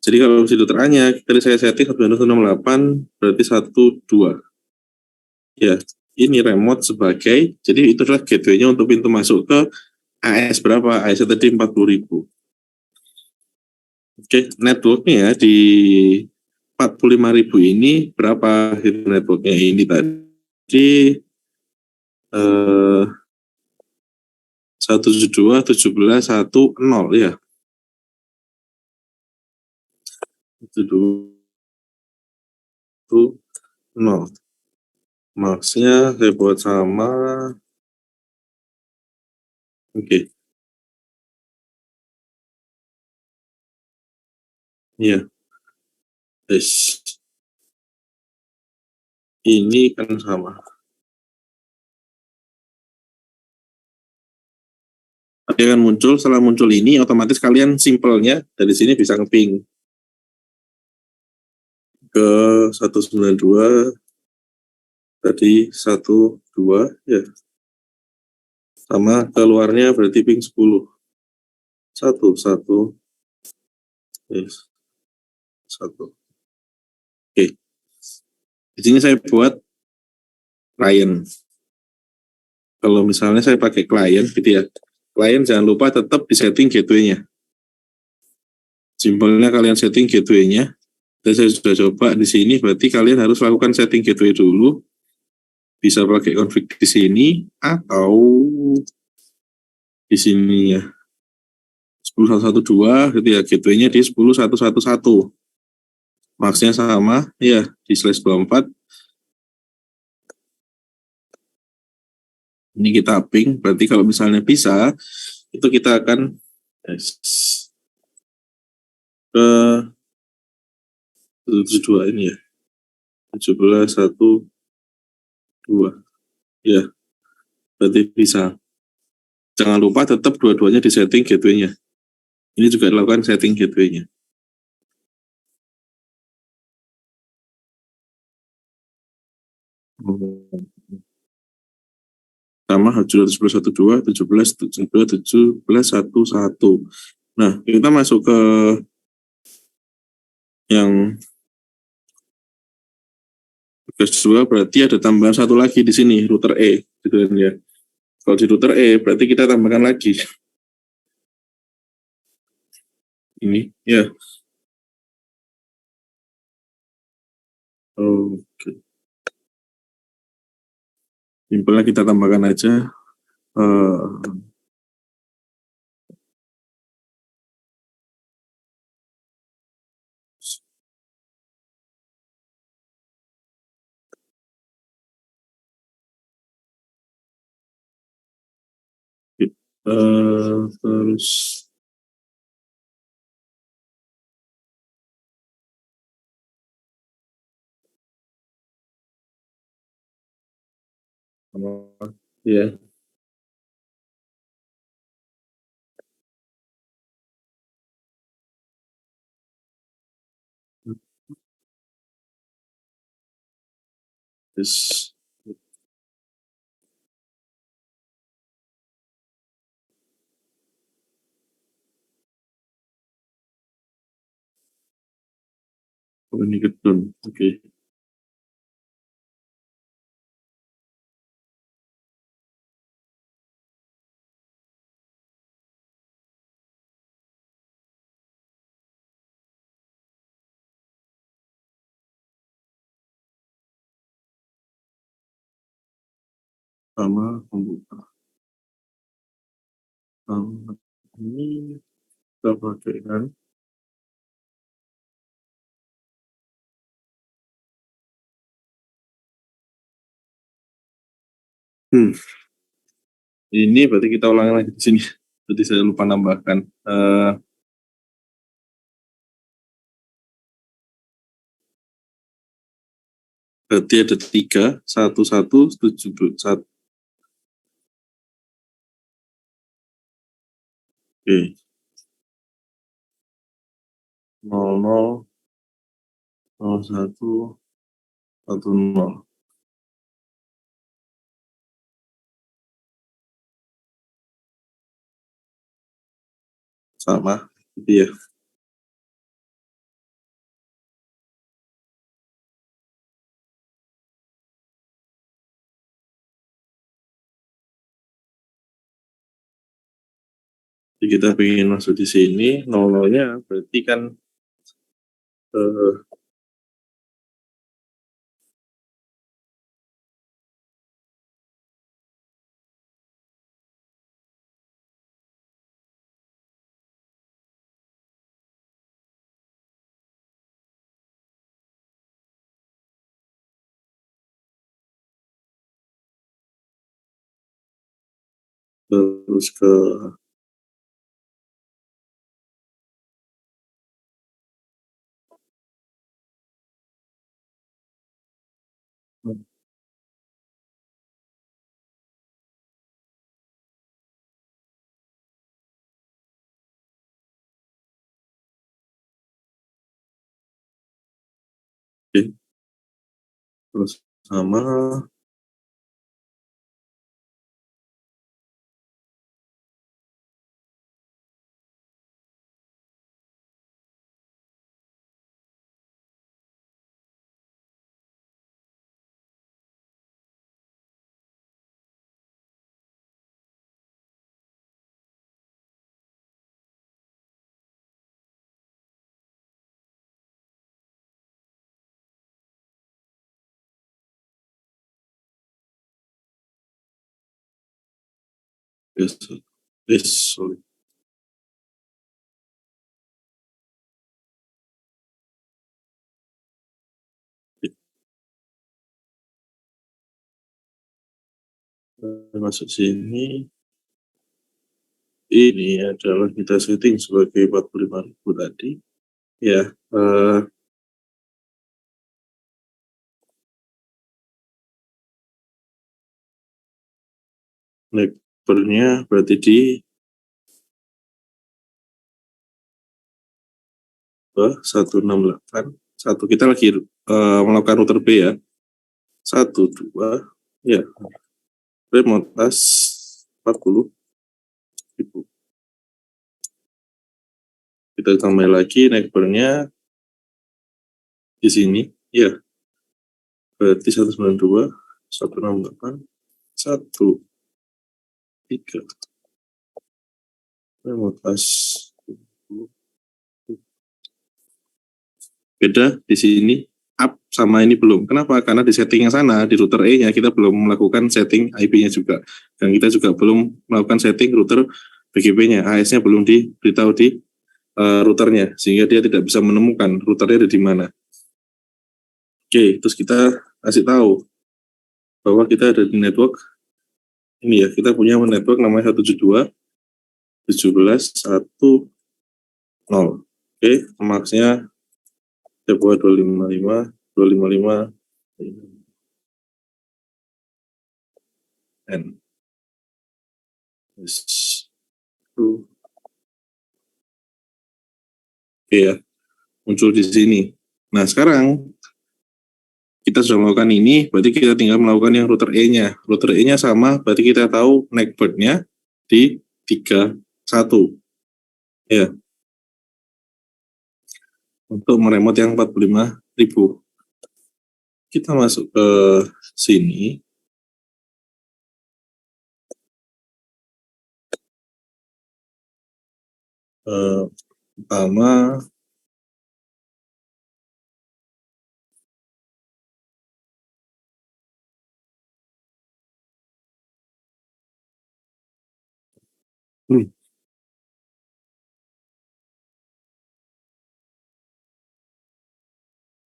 Jadi kalau di router A-nya tadi saya setting 168 berarti 12. Ya, ini remote sebagai, jadi itu adalah gateway-nya untuk pintu masuk ke AS berapa? AS tadi 40.000. Oke, networknya di 45.000 ini berapa networknya ini tadi? 172.17.1.0 ya. 172.17.1.0. Maksnya saya buat sama. Oke. Iya. Yes. Ini kan sama. Dia akan muncul, setelah muncul ini otomatis kalian simpelnya dari sini bisa ngeping ke 192 tadi 12 ya. Sama keluarnya berarti ping 10. 1 yes. 1. Oke. Di sini saya buat klien. Kalau misalnya saya pakai klien gitu ya. Klien jangan lupa tetap di setting gateway-nya. Simpelnya kalian setting gateway-nya. Dan saya sudah coba di sini, berarti kalian harus lakukan setting gateway dulu. Bisa pakai config di sini atau di sini ya. 10112 gitu ya, gateway-nya di 10111. Maksnya sama ya di /24. Ini kita ping, berarti kalau misalnya bisa itu kita akan ke 72 ini ya. 1712 ya, berarti bisa. Jangan lupa tetap dua-duanya di setting gateway-nya. Ini juga dilakukan setting gateway-nya. Sama 1712 17 Nah, kita masuk ke yang tugas 2, berarti ada tambahan satu lagi di sini, router E gitu kan ya. Kalau di router E berarti kita tambahkan lagi ini ya. Oke. Simpelnya kita tambahkan aja terus ya. Terus ini gedung. Oke. Sama komputer. Ini kita pakai kan. Ini berarti kita ulangi lagi di sini. Jadi saya lupa nambahkan. Berarti ada 3, 1171. Oke. 00 01 10. Sama gitu ya. Jadi kita ingin masuk di sini, 00-nya berarti kan terus ke terus sama sorry. Masuk sini, ini adalah kita setting sebagai 45.000 tadi ya. Nekbernya berarti di 168. Kita lagi melakukan router B ya. 1, 2 ya, remote as 40.000. Kita tambah lagi nekbernya di sini ya, berarti 192, 168, 1, 3 remote as. Beda di sini up sama ini belum. Kenapa? Karena di setting yang sana di router E nya kita belum melakukan setting IP-nya juga, dan kita juga belum melakukan setting router BGP-nya. AS-nya belum diberitahu di routernya, sehingga dia tidak bisa menemukan routernya ada di mana. Oke, terus kita kasih tahu bahwa kita ada di network ini ya. Kita punya network namanya 172.17.1.0. Oke, maksnya saya buat 255 N. Oke ya, muncul di sini. Nah, sekarang kita sudah melakukan ini, berarti kita tinggal melakukan yang router E-nya. Router E-nya sama, berarti kita tahu network-nya di 31. Ya. Untuk meremote yang 45.000. Kita masuk ke sini. Pertama,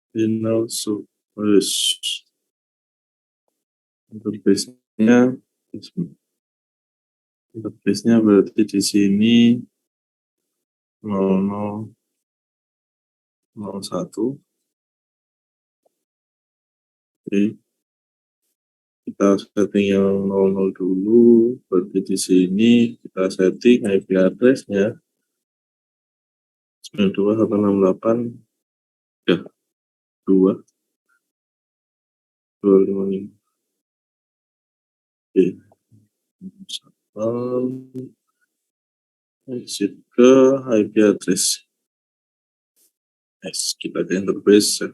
final source interface-nya berarti di sini 0001. Oke. Kita setting yang 00 dulu, berarti di sini kita setting IP address-nya 92.168 ya 2 255. Oke. Exit ke IP address. Yes, kita ke interface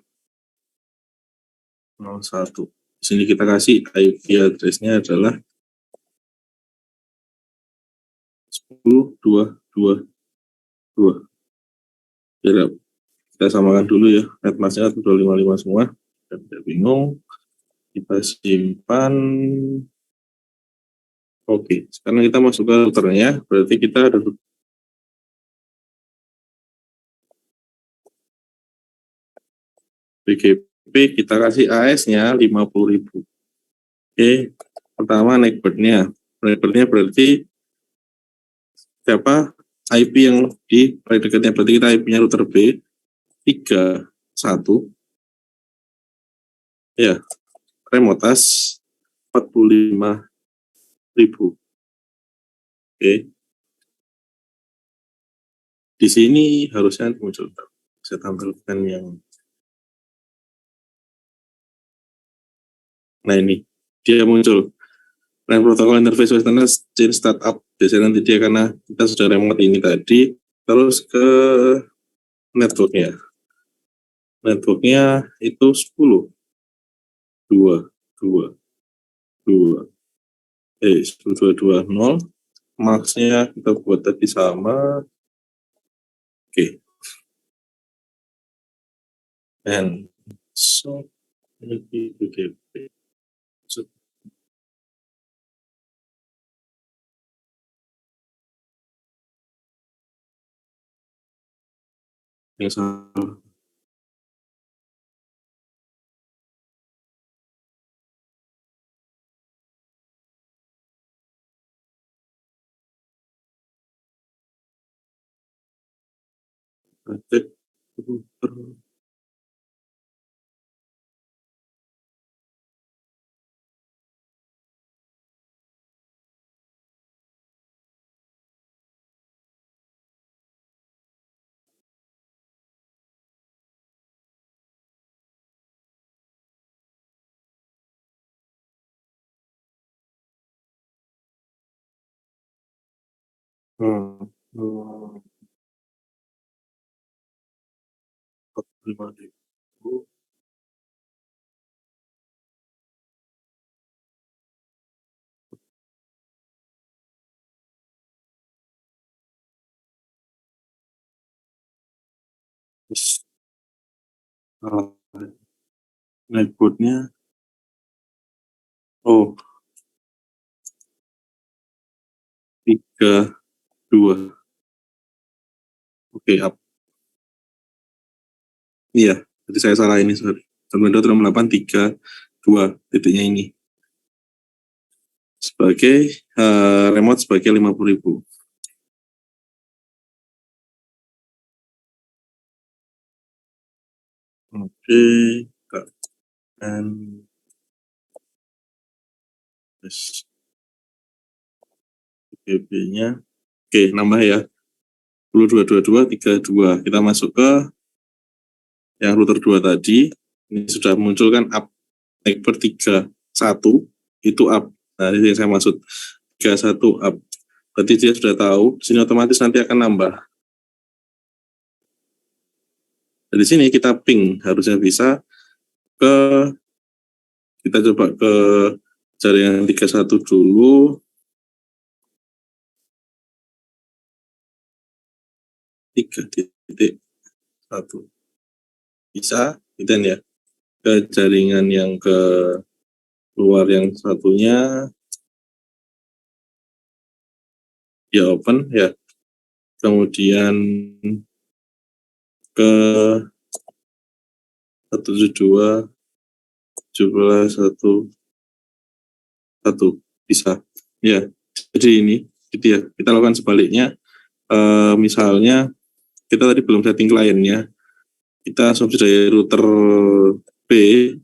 01. Di sini kita kasih IP address-nya adalah 10.2.2.2. Ya, kita samakan dulu ya, netmasknya 255 semua. Tidak bingung. Kita simpan. Oke, sekarang kita masuk ke routernya, berarti kita ada BGP, kita kasih AS-nya 50.000. Oke, pertama network-nya berarti siapa IP yang di paling dekatnya, berarti kita IP-nya router B 31 ya, remote task 45.000. Oke. Di sini harusnya muncul. Saya tampilkan yang nah ini dia muncul. Nah, protokol interface western change startup biasanya nanti dia karena kita sudah remote ini tadi, terus ke networknya itu 10 2 2 2 10 2 2 0, max-nya kita buat tadi sama. Oke. And so ini BGP yang salah. Cek router. Hmm. 45.000. Yes. Netboardnya oh 32. Oke, up. Iya, jadi saya salah ini, sorry. 9832 titiknya ini. Sebagai remote sebagai 50.000. Oke, dan BGP-nya. Oke, nambah ya. 222232. Kita masuk ke yang router 2 tadi. Ini sudah muncul kan up. Network 31 itu up. Nah, ini yang saya maksud. 31 up. Berarti dia sudah tahu, sini otomatis nanti akan nambah. Dari sini kita ping, harusnya bisa ke, kita coba ke jaringan 31 dulu. 3.1 bisa, gitu ya. Ke jaringan yang ke luar yang satunya ya open ya. Kemudian ke 172 17 1 bisa ya. Jadi ini gitu ya, kita lakukan sebaliknya. Misalnya kita tadi belum setting kliennya, kita asumsi dari router B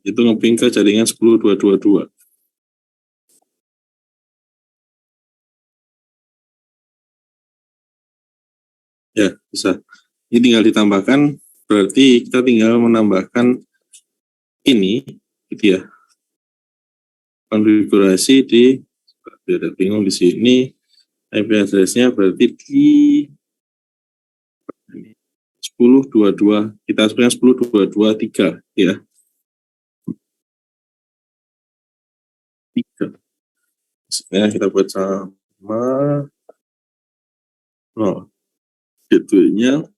itu ngeping ke jaringan 10222 ya, bisa. Ini tinggal ditambahkan, berarti kita tinggal menambahkan ini gitu ya, konfigurasi di, biar bingung di sini, IP address-nya berarti di 1022, kita sebenarnya 10223 ya, 3. Sebenarnya kita buat sama gateway-nya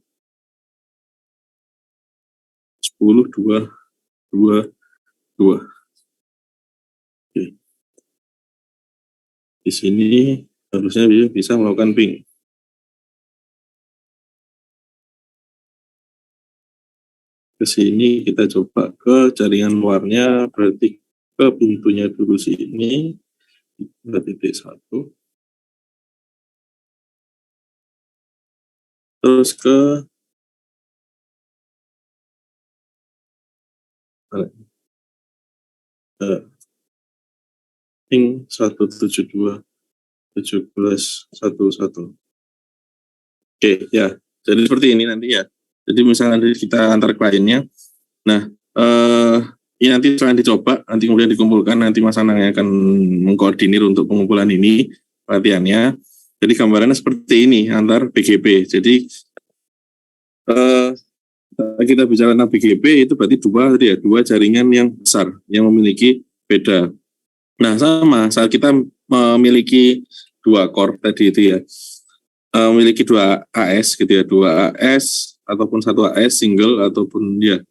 10.2.2.2. Oke. Di sini harusnya bisa melakukan ping. Ke sini kita coba ke jaringan luarnya, berarti ke pintunya dulu sini 3.1. terus ke ping 172.17.11. Oke, ya. Jadi seperti ini nanti ya. Jadi misalnya nanti kita antar kliennya. Nah, ini nanti setelah dicoba, nanti kemudian dikumpulkan, nanti Mas Anang yang akan mengkoordinir untuk pengumpulan ini, pelatihannya. Jadi gambarannya seperti ini, antar BGP. Jadi kita bicara tentang BGP, itu berarti dua jaringan yang besar, yang memiliki beda. Nah, sama saat kita memiliki dua core tadi itu ya, memiliki dua AS gitu ya, dua AS ataupun satu AS single ataupun ya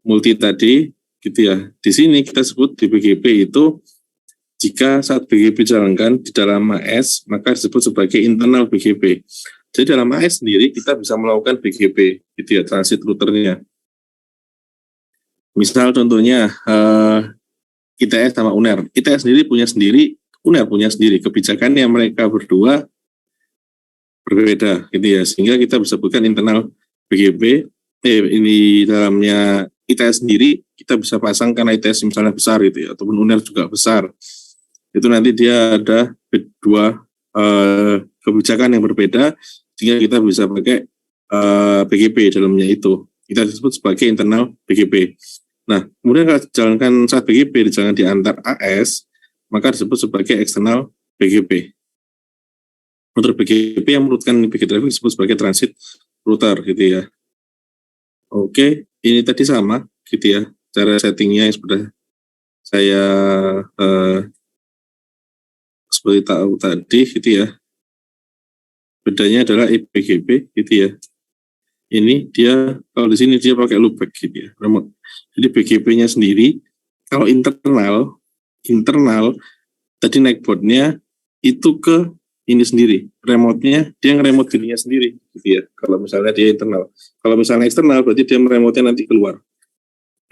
multi tadi gitu ya. Di sini kita sebut di BGP itu jika saat BGP dijalankan di dalam AS maka disebut sebagai internal BGP. Jadi dalam AS sendiri kita bisa melakukan BGP gitu ya, transit routernya. Misal contohnya ITS sama UNER. ITS sendiri punya sendiri, UNER punya sendiri. Kebijakannya mereka berdua berbeda gitu ya, sehingga kita bisa sebutkan internal BGP. Ini dalamnya ITS sendiri kita bisa pasang karena ITS misalnya besar gitu ya, ataupun UNER juga besar. Itu nanti dia ada dua kebijakan yang berbeda, sehingga kita bisa pakai BGP dalamnya itu. Kita sebut sebagai internal BGP. Nah, kemudian kalau dijalankan saat BGP dijalankan di antar AS, maka disebut sebagai eksternal BGP. Router BGP yang menurutkan BGP traffic disebut sebagai transit router gitu ya. Oke, ini tadi sama gitu ya, cara settingnya yang sudah saya seperti tahu tadi gitu ya. Bedanya adalah BGP gitu ya. Ini dia, kalau di sini dia pakai loopback gitu ya, remote. Jadi BGP-nya sendiri, kalau internal tadi netboardnya itu ke ini sendiri, remote-nya dia nge-remote dirinya sendiri gitu ya, kalau misalnya dia internal. Kalau misalnya eksternal berarti dia remote-nya nanti keluar.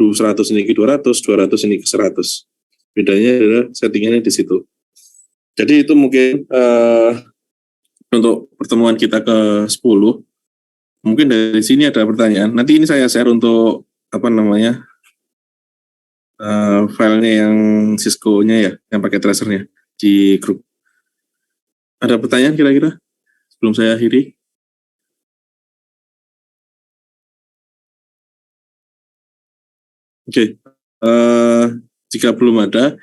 100 ini ke 200, 200 ini ke 100. Bedanya adalah settingannya di situ. Jadi itu mungkin untuk pertemuan kita ke 10. Mungkin dari sini ada pertanyaan. Nanti ini saya share untuk filenya yang Cisco-nya ya, yang pakai tracernya di grup. Ada pertanyaan kira-kira sebelum saya akhiri? Oke, jika belum ada,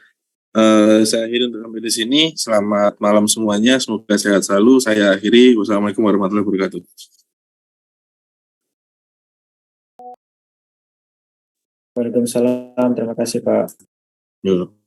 saya akhiri untuk sampai di sini. Selamat malam semuanya, semoga sehat selalu. Saya akhiri. Wassalamualaikum warahmatullahi wabarakatuh. Waalaikumsalam, terima kasih Pak. Yo.